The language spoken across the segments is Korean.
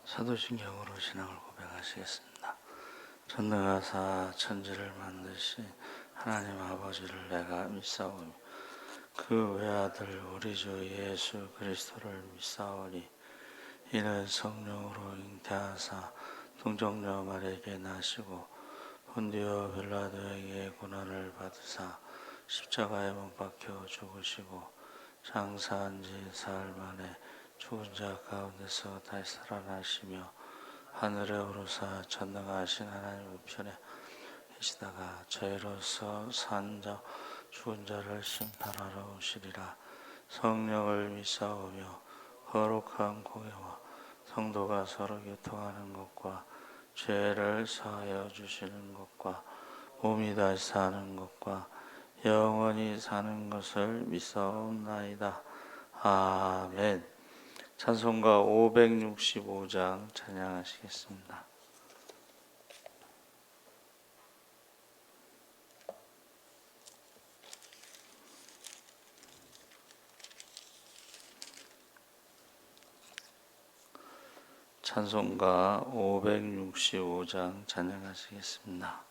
사도신경으로 신앙을 고백하시겠습니다. 전능하사 천지를 만드신 하나님 아버지를 내가 믿사오니 그 외아들 우리 주 예수 그리스도를 믿사오니 이는 성령으로 잉태하사 동정녀 마리아에게 나시고 본디오 빌라도에게 고난을 받으사 십자가에 못 박혀 죽으시고 장사한 지 사흘 만에 죽은 자 가운데서 다시 살아나시며 하늘에 오르사 전능하신 하나님 우편에 계시다가 저희로서 산 자 죽은 자를 심판하러 오시리라. 성령을 믿사오며 거룩한 공예와 성도가 서로 교통하는 것과 죄를 사하여 주시는 것과 몸이 다시 사는 것과 영원히 사는 것을 믿사옵나이다. 아멘. 찬송가 565장 찬양하시겠습니다. 찬송가 565장 찬양하시겠습니다.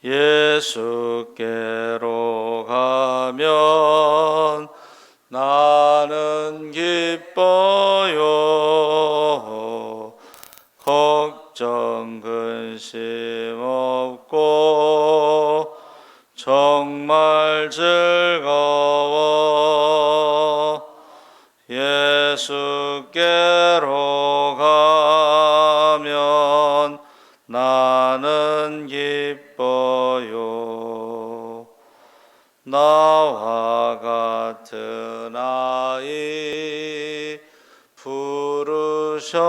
예수께로 가면 나는 기뻐요. 걱정 근심 없고 정말 즐거워. 예수께로 가면 나는 기뻐요. 나와 같은 아이 부르셨어요.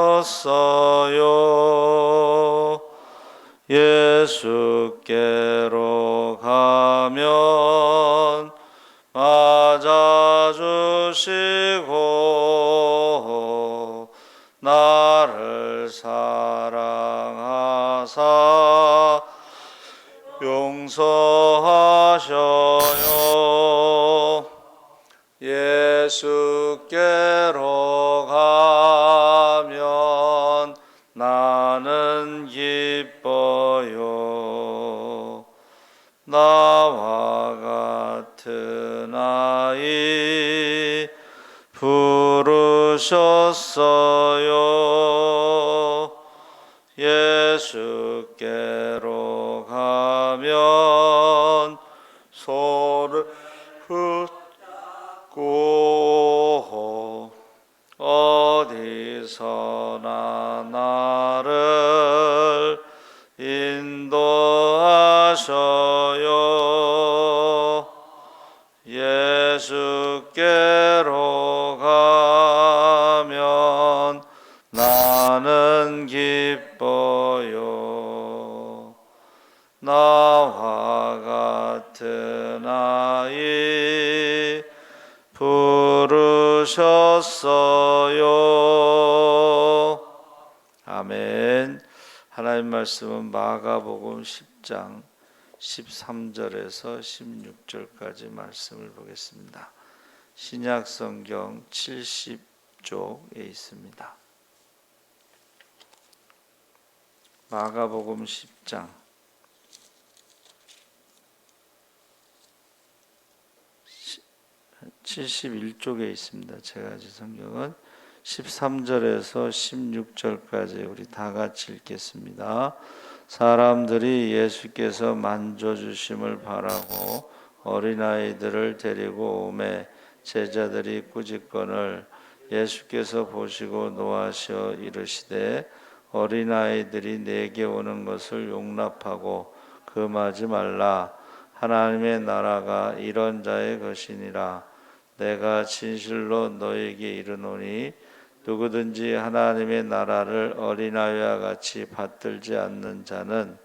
예수께로 가면 맞아주시고 나를 사랑하사 용서하셔요. 예수께로 가면 나는 기뻐요. 나와 같은 아이 부르셨어요. 예수께로 가면 손을 붙고 어디서나 나를 인도하셔요. 예수께로 가면 나는 기뻐요. 나와 같은 아이 부르셨어요. 아멘. 하나님 말씀은 마가복음 10장 13절에서 16절까지 말씀을 보겠습니다. 신약성경 70쪽에 있습니다. 마가복음 10장 71쪽에 있습니다. 제가 가진 성경은 13절에서 16절까지 우리 다 같이 읽겠습니다. 사람들이 예수께서 만져주심을 바라고 어린아이들을 데리고 오매 제자들이 꾸짖거늘 예수께서 보시고 노하시어 이르시되 어린아이들이 내게 오는 것을 용납하고 금하지 말라. 하나님의 나라가 이런 자의 것이니라. 내가 진실로 너에게 이르노니 누구든지 하나님의 나라를 어린아이와 같이 받들지 않는 자는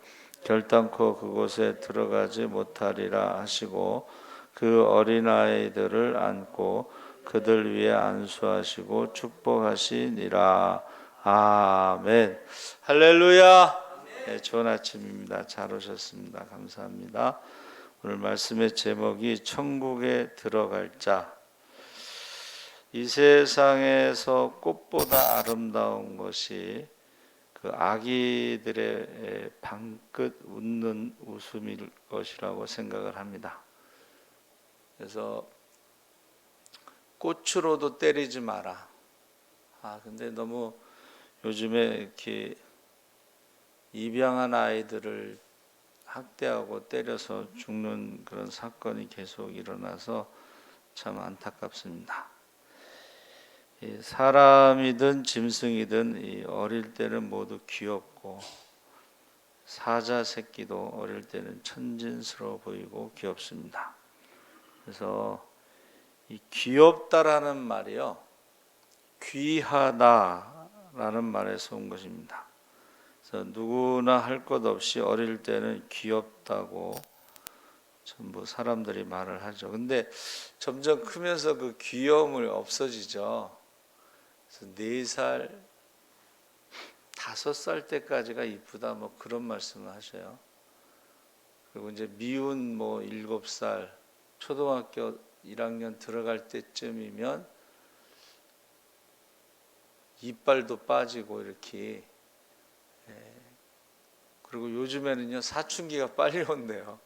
결단코 그곳에 들어가지 못하리라 하시고 그 어린아이들을 안고 그들 위에 안수하시고 축복하시니라. 아멘. 할렐루야. 네, 좋은 아침입니다. 잘 오셨습니다. 감사합니다. 오늘 말씀의 제목이 천국에 들어갈 자. 이 세상에서 꽃보다 아름다운 것이 그 아기들의 방긋 웃는 웃음일 것이라고 생각을 합니다. 그래서 꽃으로도 때리지 마라. 근데 너무 요즘에 이렇게 입양한 아이들을 학대하고 때려서 죽는 그런 사건이 계속 일어나서 참 안타깝습니다. 사람이든 짐승이든 어릴 때는 모두 귀엽고, 사자 새끼도 어릴 때는 천진스러워 보이고 귀엽습니다. 그래서 이 귀엽다라는 말이요, 귀하다라는 말에서 온 것입니다. 그래서 누구나 할 것 없이 어릴 때는 귀엽다고 전부 사람들이 말을 하죠. 근데 점점 크면서 그 귀여움을 없어지죠. 그래서 4살, 5살 때까지가 이쁘다 뭐 그런 말씀을 하셔요. 그리고 이제 미운 7살, 초등학교 1학년 들어갈 때쯤이면 이빨도 빠지고 이렇게. 그리고 요즘에는요, 사춘기가 빨리 온대요.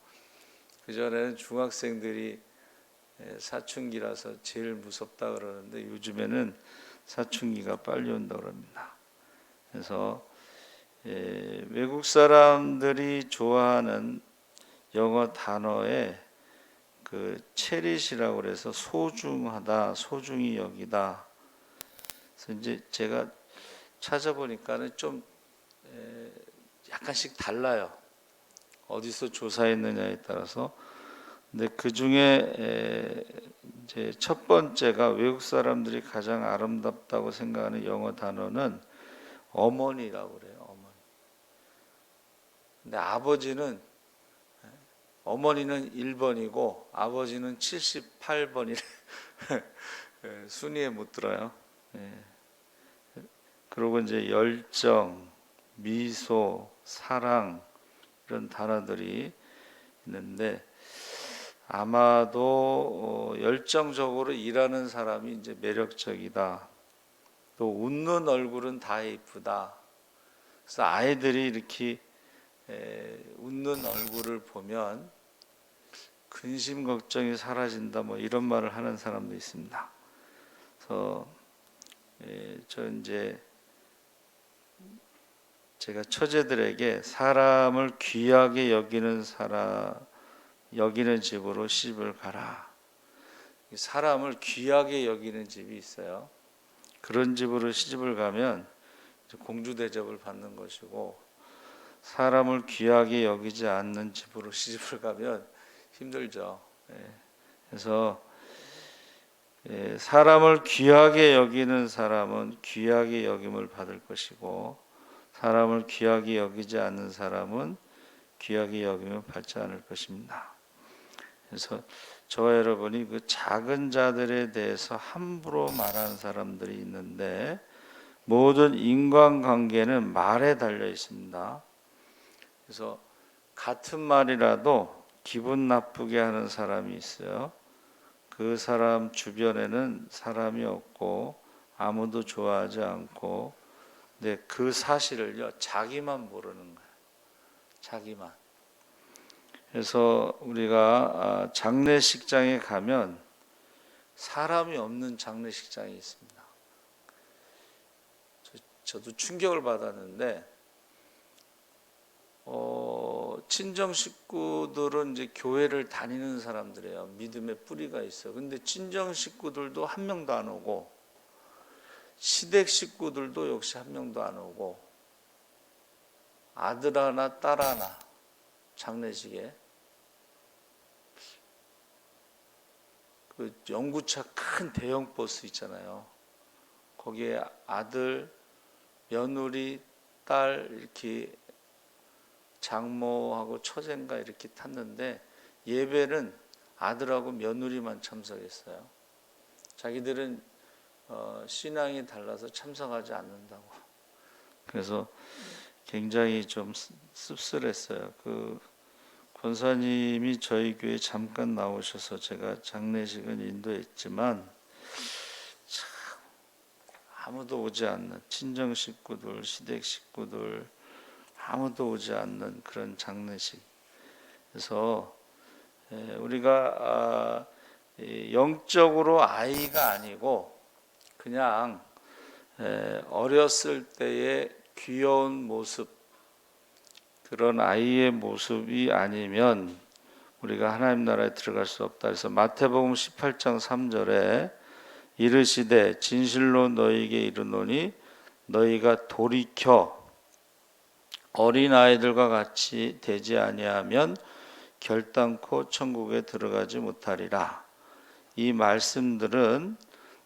그전에는 중학생들이 사춘기라서 제일 무섭다 그러는데 요즘에는 사춘기가 빨리 온다 그럽니다. 그래서 외국 사람들이 좋아하는 영어 단어에 그 체릿이라고 그래서 소중하다, 소중히 여기다. 그래서 이제 제가 찾아보니까는 좀 약간씩 달라요. 어디서 조사했느냐에 따라서. 근데 그 중에 이제 첫 번째가 외국 사람들이 가장 아름답다고 생각하는 영어 단어는 어머니라고 그래요. 어머니. 근데 어머니는 1번이고 아버지는 78번이래. 순위에 못 들어요. 그리고 이제 열정, 미소, 사랑 이런 단어들이 있는데 아마도 열정적으로 일하는 사람이 이제 매력적이다. 또 웃는 얼굴은 다 이쁘다. 그래서 아이들이 이렇게 웃는 얼굴을 보면 근심 걱정이 사라진다. 뭐 이런 말을 하는 사람도 있습니다. 그래서 저 이제 제가 처제들에게 사람을 귀하게 여기는 집으로 시집을 가라. 사람을 귀하게 여기는 집이 있어요. 그런 집으로 시집을 가면 공주 대접을 받는 것이고, 사람을 귀하게 여기지 않는 집으로 시집을 가면 힘들죠. 그래서 사람을 귀하게 여기는 사람은 귀하게 여김을 받을 것이고, 사람을 귀하게 여기지 않는 사람은 귀하게 여김을 받지 않을 것입니다. 그래서 저와 여러분이 그 작은 자들에 대해서 함부로 말하는 사람들이 있는데, 모든 인간관계는 말에 달려 있습니다. 그래서 같은 말이라도 기분 나쁘게 하는 사람이 있어요. 그 사람 주변에는 사람이 없고 아무도 좋아하지 않고, 근데 그 사실을요, 자기만 모르는 거예요. 자기만. 그래서 우리가 장례식장에 가면 사람이 없는 장례식장이 있습니다. 저도 충격을 받았는데, 친정 식구들은 이제 교회를 다니는 사람들이에요. 믿음의 뿌리가 있어요. 근데 친정 식구들도 한 명도 안 오고, 시댁 식구들도 역시 한 명도 안 오고, 아들 하나, 딸 하나, 장례식에. 그 연구차 큰 대형 버스 있잖아요. 거기에 아들, 며느리, 딸 이렇게 장모하고 처제인가 이렇게 탔는데, 예배는 아들하고 며느리만 참석했어요. 자기들은 신앙이 달라서 참석하지 않는다고. 그래서 굉장히 좀 씁쓸했어요. 그 권사님이 저희 교회 잠깐 나오셔서 제가 장례식은 인도했지만 참 아무도 오지 않는 친정 식구들, 시댁 식구들 아무도 오지 않는 그런 장례식. 그래서 우리가 영적으로 아이가 아니고 그냥 어렸을 때의 귀여운 모습, 그런 아이의 모습이 아니면 우리가 하나님 나라에 들어갈 수 없다. 그래서 마태복음 18장 3절에 이르시되 진실로 너희에게 이르노니 너희가 돌이켜 어린아이들과 같이 되지 아니하면 결단코 천국에 들어가지 못하리라. 이 말씀들은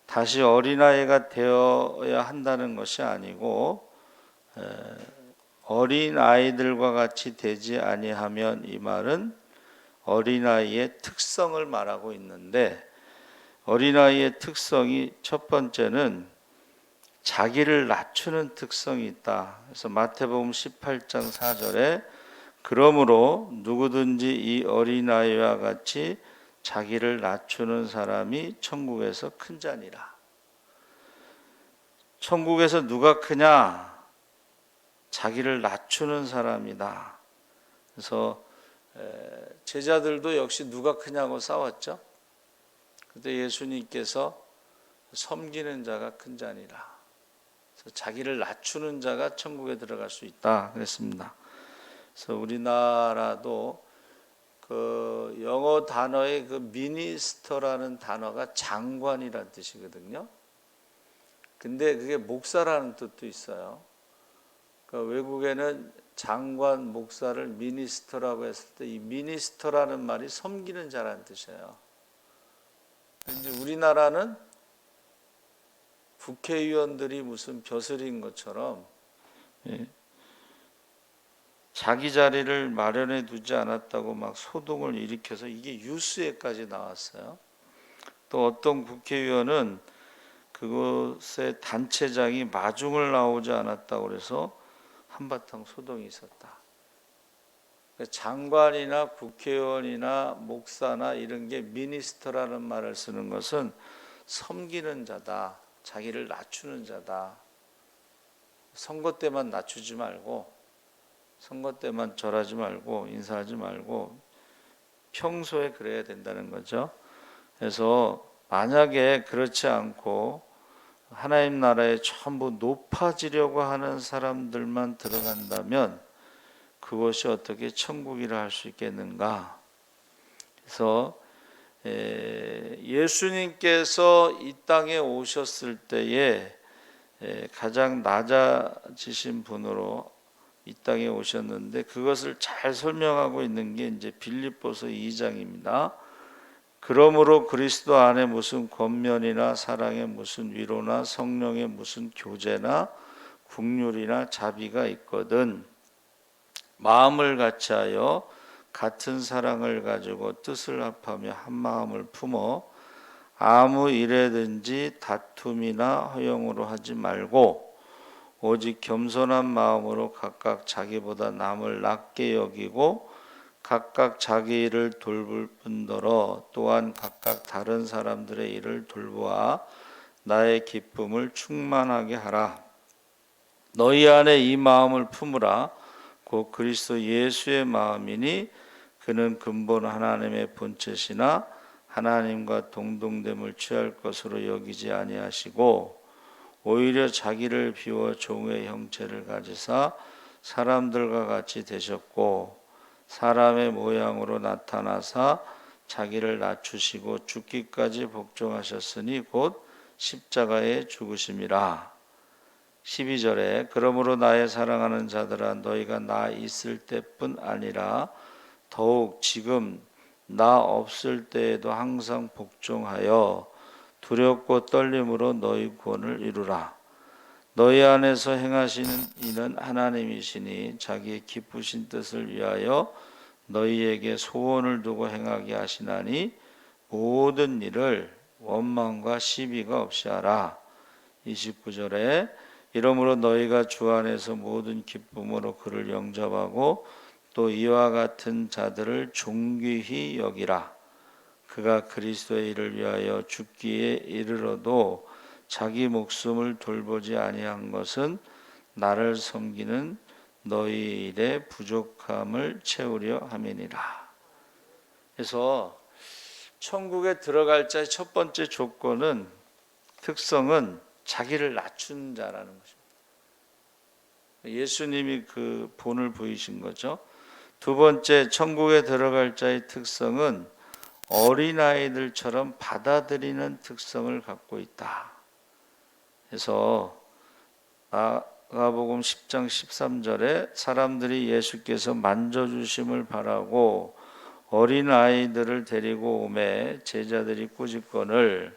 다시 어린아이가 되어야 한다는 것이 아니고 어린아이들과 같이 되지 아니하면, 이 말은 어린아이의 특성을 말하고 있는데, 어린아이의 특성이 첫 번째는 자기를 낮추는 특성이 있다. 그래서 마태복음 18장 4절에 그러므로 누구든지 이 어린아이와 같이 자기를 낮추는 사람이 천국에서 큰 자니라. 천국에서 누가 크냐? 자기를 낮추는 사람이다. 그래서 제자들도 역시 누가 크냐고 싸웠죠. 그때 예수님께서 섬기는 자가 큰 자니라. 그래서 자기를 낮추는 자가 천국에 들어갈 수 있다 그랬습니다. 그래서 우리나라도 그 영어 단어의 그 미니스터라는 단어가 장관이라는 뜻이거든요. 근데 그게 목사라는 뜻도 있어요. 그러니까 외국에는 장관, 목사를 미니스터라고 했을 때 이 미니스터라는 말이 섬기는 자라는 뜻이에요. 이제 우리나라는 국회의원들이 무슨 벼슬인 것처럼 자기 자리를 마련해 두지 않았다고 막 소동을 일으켜서 이게 뉴스에까지 나왔어요. 또 어떤 국회의원은 그곳의 단체장이 마중을 나오지 않았다고 그래서 한바탕 소동이 있었다. 장관이나 국회의원이나 목사나 이런 게 미니스터라는 말을 쓰는 것은 섬기는 자다, 자기를 낮추는 자다. 선거 때만 낮추지 말고, 선거 때만 절하지 말고, 인사하지 말고 평소에 그래야 된다는 거죠. 그래서 만약에 그렇지 않고 하나님 나라에 전부 높아지려고 하는 사람들만 들어간다면 그것이 어떻게 천국이라 할 수 있겠는가? 그래서 예수님께서 이 땅에 오셨을 때에 가장 낮아지신 분으로 이 땅에 오셨는데, 그것을 잘 설명하고 있는 게 이제 빌립보서 2장입니다. 그러므로 그리스도 안에 무슨 권면이나 사랑의 무슨 위로나 성령의 무슨 교제나 긍휼이나 자비가 있거든 마음을 같이하여 같은 사랑을 가지고 뜻을 합하며 한 마음을 품어 아무 일에든지 다툼이나 허용으로 하지 말고 오직 겸손한 마음으로 각각 자기보다 남을 낮게 여기고 각각 자기 일을 돌볼 뿐더러 또한 각각 다른 사람들의 일을 돌보아 나의 기쁨을 충만하게 하라. 너희 안에 이 마음을 품으라. 곧 그리스도 예수의 마음이니 그는 근본 하나님의 본체시나 하나님과 동등됨을 취할 것으로 여기지 아니하시고 오히려 자기를 비워 종의 형체를 가지사 사람들과 같이 되셨고 사람의 모양으로 나타나사 자기를 낮추시고 죽기까지 복종하셨으니 곧 십자가에 죽으심이라. 12절에 그러므로 나의 사랑하는 자들아 너희가 나 있을 때뿐 아니라 더욱 지금 나 없을 때에도 항상 복종하여 두렵고 떨림으로 너희 구원을 이루라. 너희 안에서 행하시는 이는 하나님이시니 자기의 기쁘신 뜻을 위하여 너희에게 소원을 두고 행하게 하시나니 모든 일을 원망과 시비가 없이 하라. 29절에 이러므로 너희가 주 안에서 모든 기쁨으로 그를 영접하고 또 이와 같은 자들을 존귀히 여기라. 그가 그리스도의 일을 위하여 죽기에 이르러도 자기 목숨을 돌보지 아니한 것은 나를 섬기는 너희 일의 부족함을 채우려 함이니라. 그래서 천국에 들어갈 자의 첫 번째 조건은, 특성은 자기를 낮춘 자라는 것입니다. 예수님이 그 본을 보이신 거죠. 두 번째, 천국에 들어갈 자의 특성은 어린아이들처럼 받아들이는 특성을 갖고 있다. 그래서 마가복음 10장 13절에 사람들이 예수께서 만져주심을 바라고 어린아이들을 데리고 오매 제자들이 꾸짖거늘,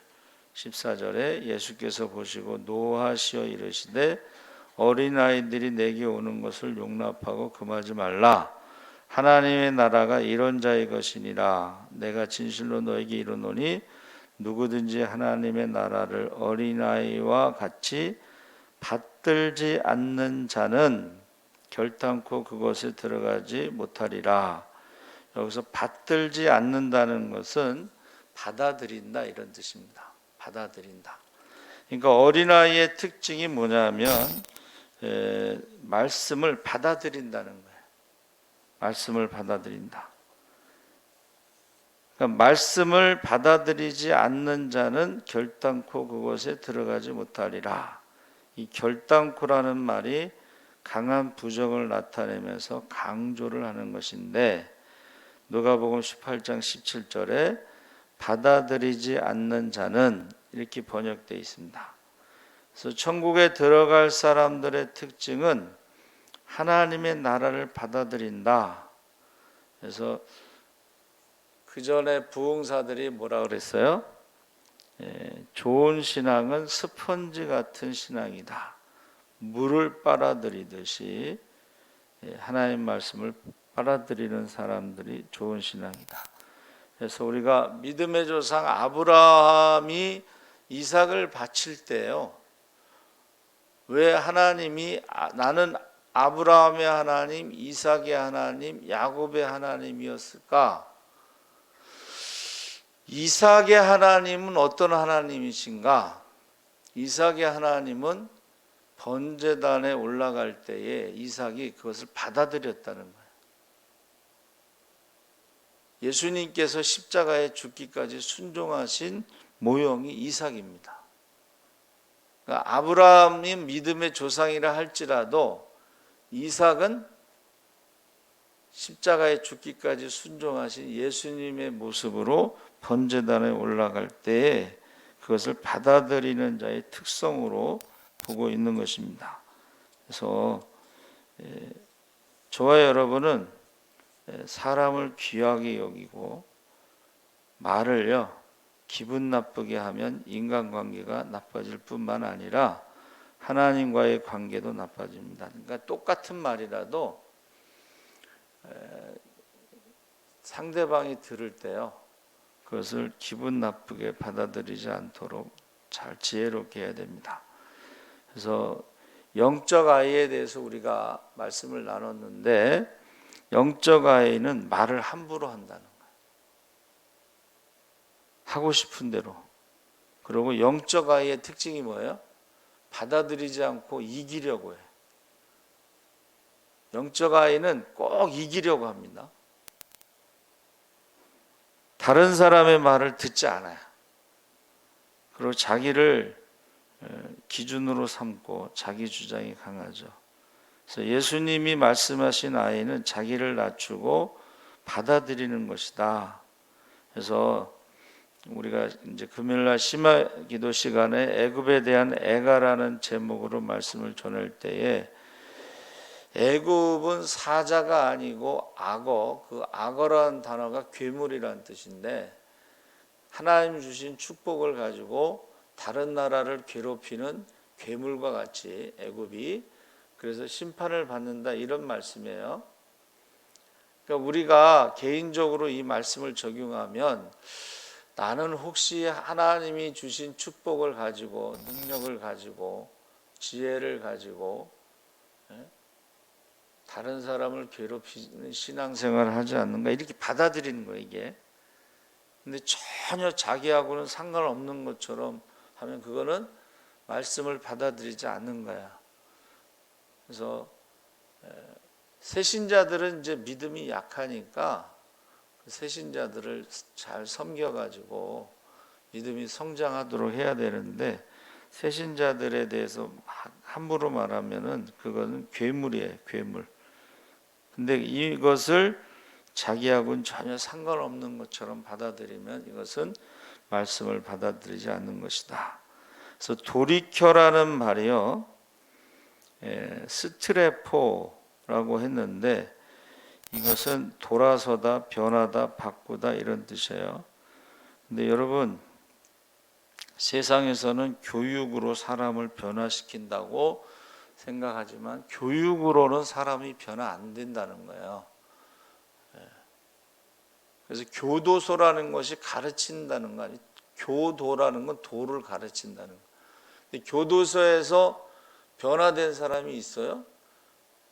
14절에 예수께서 보시고 노하시어 이르시되 어린아이들이 내게 오는 것을 용납하고 금하지 말라. 하나님의 나라가 이런 자의 것이니라. 내가 진실로 너에게 이르노니 누구든지 하나님의 나라를 어린아이와 같이 받들지 않는 자는 결단코 그것에 들어가지 못하리라. 여기서 받들지 않는다는 것은 받아들인다, 이런 뜻입니다. 받아들인다. 그러니까 어린아이의 특징이 뭐냐면 말씀을 받아들인다는 거예요. 말씀을 받아들인다. 그러니까 말씀을 받아들이지 않는 자는 결단코 그것에 들어가지 못하리라. 이 결단코라는 말이 강한 부정을 나타내면서 강조를 하는 것인데, 누가복음 18장 17절에 받아들이지 않는 자는 이렇게 번역되어 있습니다. 그래서 천국에 들어갈 사람들의 특징은 하나님의 나라를 받아들인다. 그래서 그 전에 부흥사들이 뭐라 그랬어요? 좋은 신앙은 스펀지 같은 신앙이다. 물을 빨아들이듯이 하나님 말씀을 빨아들이는 사람들이 좋은 신앙이다. 그래서 우리가 믿음의 조상 아브라함이 이삭을 바칠 때요, 왜 하나님이 나는 아브라함의 하나님, 이삭의 하나님, 야곱의 하나님이었을까? 이삭의 하나님은 어떤 하나님이신가? 이삭의 하나님은 번제단에 올라갈 때에 이삭이 그것을 받아들였다는 거예요. 예수님께서 십자가에 죽기까지 순종하신 모형이 이삭입니다. 그러니까 아브라함이 믿음의 조상이라 할지라도 이삭은 십자가에 죽기까지 순종하신 예수님의 모습으로 번제단에 올라갈 때에 그것을 받아들이는 자의 특성으로 보고 있는 것입니다. 그래서 저와 여러분은 사람을 귀하게 여기고 말을요 기분 나쁘게 하면 인간관계가 나빠질 뿐만 아니라 하나님과의 관계도 나빠집니다. 그러니까 똑같은 말이라도 상대방이 들을 때요 그것을 기분 나쁘게 받아들이지 않도록 잘 지혜롭게 해야 됩니다. 그래서 영적 아이에 대해서 우리가 말씀을 나눴는데, 영적 아이는 말을 함부로 한다는 거예요. 하고 싶은 대로. 그리고 영적 아이의 특징이 뭐예요? 받아들이지 않고 이기려고 해요. 영적 아이는 꼭 이기려고 합니다. 다른 사람의 말을 듣지 않아요. 그리고 자기를 기준으로 삼고 자기 주장이 강하죠. 그래서 예수님이 말씀하신 아이는 자기를 낮추고 받아들이는 것이다. 그래서 우리가 이제 금요일날 심화 기도 시간에 애굽에 대한 애가라는 제목으로 말씀을 전할 때에, 애굽은 사자가 아니고 악어, 그 악어라는 단어가 괴물이라는 뜻인데, 하나님 주신 축복을 가지고 다른 나라를 괴롭히는 괴물과 같이 애굽이, 그래서 심판을 받는다, 이런 말씀이에요. 그러니까 우리가 개인적으로 이 말씀을 적용하면, 나는 혹시 하나님이 주신 축복을 가지고, 능력을 가지고, 지혜를 가지고 다른 사람을 괴롭히는 신앙생활을 하지 않는가, 이렇게 받아들이는 거예요, 이게. 근데 전혀 자기하고는 상관없는 것처럼 하면 그거는 말씀을 받아들이지 않는 거야. 그래서 새신자들은 이제 믿음이 약하니까 새신자들을 잘 섬겨가지고 믿음이 성장하도록 해야 되는데, 새신자들에 대해서 함부로 말하면은 그거는 괴물이에요, 괴물. 근데 이것을 자기하고는 전혀 상관없는 것처럼 받아들이면 이것은 말씀을 받아들이지 않는 것이다. 그래서 돌이켜라는 말이요, 스트레포라고 했는데, 이것은 돌아서다, 변하다, 바꾸다 이런 뜻이에요. 근데 여러분, 세상에서는 교육으로 사람을 변화시킨다고 생각하지만 교육으로는 사람이 변화 안 된다는 거예요. 그래서 교도소라는 것이 가르친다는 거 아니에요. 교도라는 건 도를 가르친다는 거. 근데 교도소에서 변화된 사람이 있어요?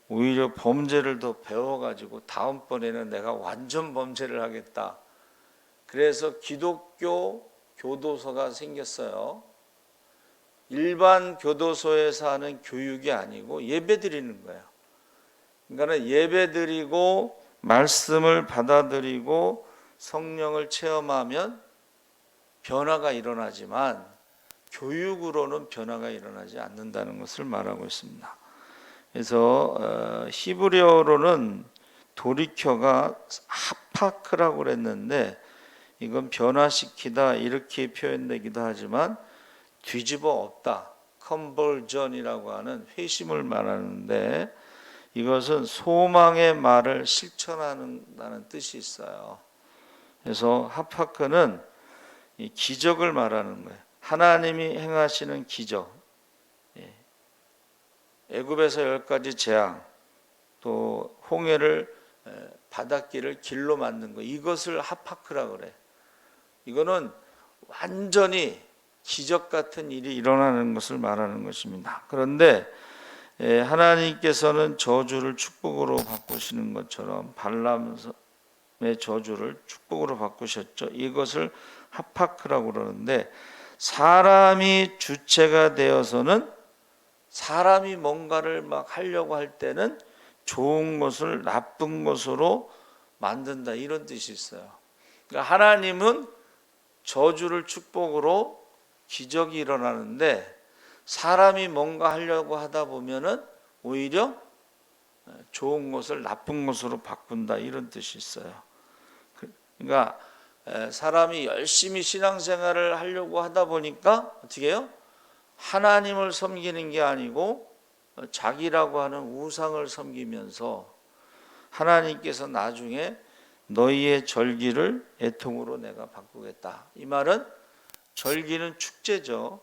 오히려 범죄를 더 배워가지고 다음번에는 내가 완전 범죄를 하겠다. 그래서 기독교 교도소가 생겼어요. 일반 교도소에서 하는 교육이 아니고 예배 드리는 거예요. 그러니까 예배 드리고 말씀을 받아들이고 성령을 체험하면 변화가 일어나지만 교육으로는 변화가 일어나지 않는다는 것을 말하고 있습니다. 그래서 히브리어로는 돌이켜가 하파크라고 그랬는데, 이건 변화시키다 이렇게 표현되기도 하지만 뒤집어 엎다, 컨버전이라고 하는 회심을 말하는데, 이것은 소망의 말을 실천한다는 뜻이 있어요. 그래서 하파크는 이 기적을 말하는 거예요. 하나님이 행하시는 기적, 애굽에서 10가지 재앙, 또 홍해를 바닷길을 길로 만든 거, 이것을 하파크라 그래. 이거는 완전히 기적 같은 일이 일어나는 것을 말하는 것입니다. 그런데 하나님께서는 저주를 축복으로 바꾸시는 것처럼 발람의 저주를 축복으로 바꾸셨죠. 이것을 하파크라고 그러는데, 사람이 주체가 되어서는, 사람이 뭔가를 막 하려고 할 때는 좋은 것을 나쁜 것으로 만든다, 이런 뜻이 있어요. 그러니까 하나님은 저주를 축복으로 기적이 일어나는데, 사람이 뭔가 하려고 하다 보면은 오히려 좋은 것을 나쁜 것으로 바꾼다, 이런 뜻이 있어요. 그러니까 사람이 열심히 신앙생활을 하려고 하다 보니까 어떻게 해요? 하나님을 섬기는 게 아니고 자기라고 하는 우상을 섬기면서, 하나님께서 나중에 너희의 절기를 애통으로 내가 바꾸겠다. 이 말은 절기는 축제죠.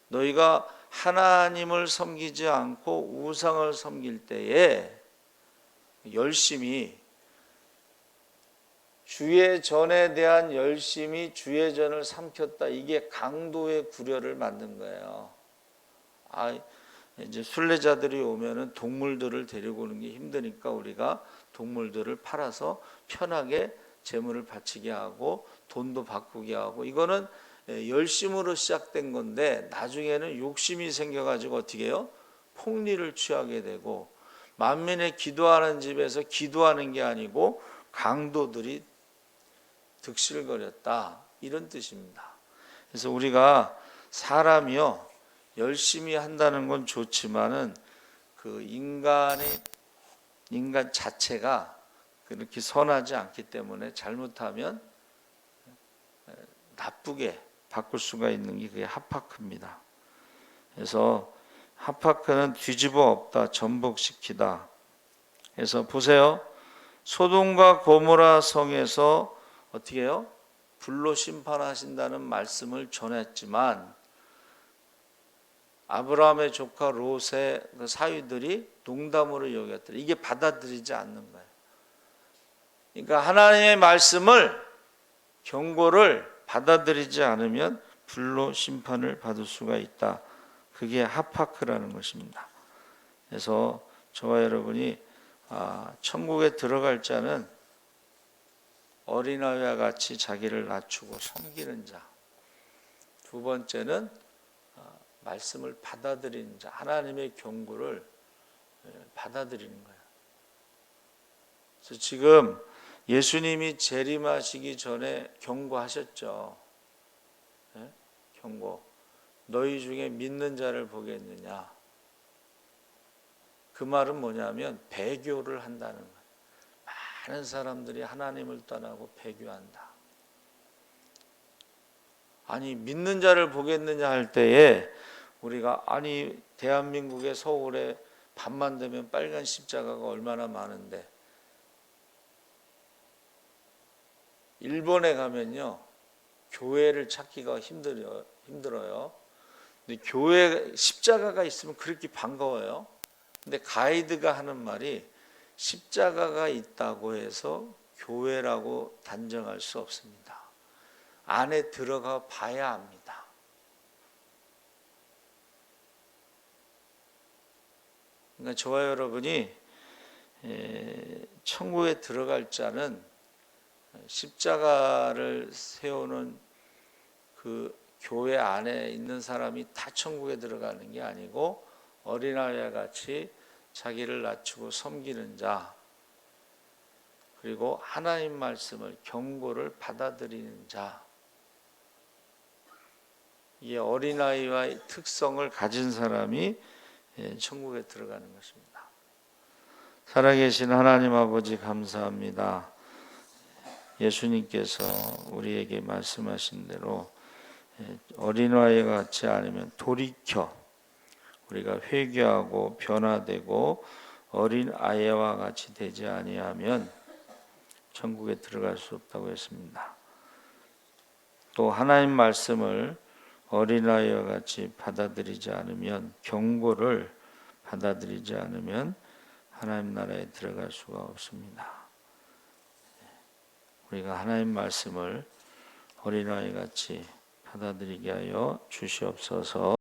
너희가 하나님을 섬기지 않고 우상을 섬길 때에 열심히, 주의 전에 대한 열심히 주의 전을 삼켰다. 이게 강도의 구려를 만든 거예요. 이제 순례자들이 오면은 동물들을 데리고 오는 게 힘드니까 우리가 동물들을 팔아서 편하게 재물을 바치게 하고 돈도 바꾸게 하고, 이거는 열심으로 시작된 건데 나중에는 욕심이 생겨가지고 어떻게 해요? 폭리를 취하게 되고, 만민의 기도하는 집에서 기도하는 게 아니고 강도들이 득실거렸다, 이런 뜻입니다. 그래서 우리가 사람이요, 열심히 한다는 건 좋지만은 그 인간 자체가 그렇게 선하지 않기 때문에 잘못하면 나쁘게 바꿀 수가 있는 게 그게 하파크입니다. 그래서 하파크는 뒤집어 엎다, 전복시키다. 그래서 보세요. 소돔과 고모라 성에서 어떻게 해요? 불로 심판하신다는 말씀을 전했지만 아브라함의 조카 롯의 그 사위들이 농담으로 여겼더라. 이게 받아들이지 않는 거예요. 그러니까 하나님의 말씀을, 경고를 받아들이지 않으면 불로 심판을 받을 수가 있다. 그게 하파크라는 것입니다. 그래서 저와 여러분이 천국에 들어갈 자는 어린아이와 같이 자기를 낮추고 섬기는 자. 두 번째는 말씀을 받아들이는 자, 하나님의 경고를 받아들이는 거예요. 그래서 지금 예수님이 재림하시기 전에 경고하셨죠. 네? 경고. 너희 중에 믿는 자를 보겠느냐. 그 말은 뭐냐면 배교를 한다는 거예요. 많은 사람들이 하나님을 떠나고 배교한다. 아니 믿는 자를 보겠느냐 할 때에 우리가 아니 대한민국의 서울에 밤만 되면 빨간 십자가가 얼마나 많은데 일본에 가면요 교회를 찾기가 힘들어요. 근데 교회 십자가가 있으면 그렇게 반가워요. 근데 가이드가 하는 말이 십자가가 있다고 해서 교회라고 단정할 수 없습니다. 안에 들어가 봐야 합니다. 그러니까 저와 여러분이 천국에 들어갈 자는 십자가를 세우는 그 교회 안에 있는 사람이 다 천국에 들어가는 게 아니고 어린아이와 같이 자기를 낮추고 섬기는 자, 그리고 하나님 말씀을 경고를 받아들이는 자, 이 어린아이와의 특성을 가진 사람이 천국에 들어가는 것입니다. 살아계신 하나님 아버지 감사합니다. 예수님께서 우리에게 말씀하신 대로 어린아이와 같이 아니면 돌이켜 우리가 회개하고 변화되고 어린아이와 같이 되지 아니하면 천국에 들어갈 수 없다고 했습니다. 또 하나님 말씀을 어린아이와 같이 받아들이지 않으면, 경고를 받아들이지 않으면 하나님 나라에 들어갈 수가 없습니다. 우리가 하나님 말씀을 어린아이 같이 받아들이게 하여 주시옵소서.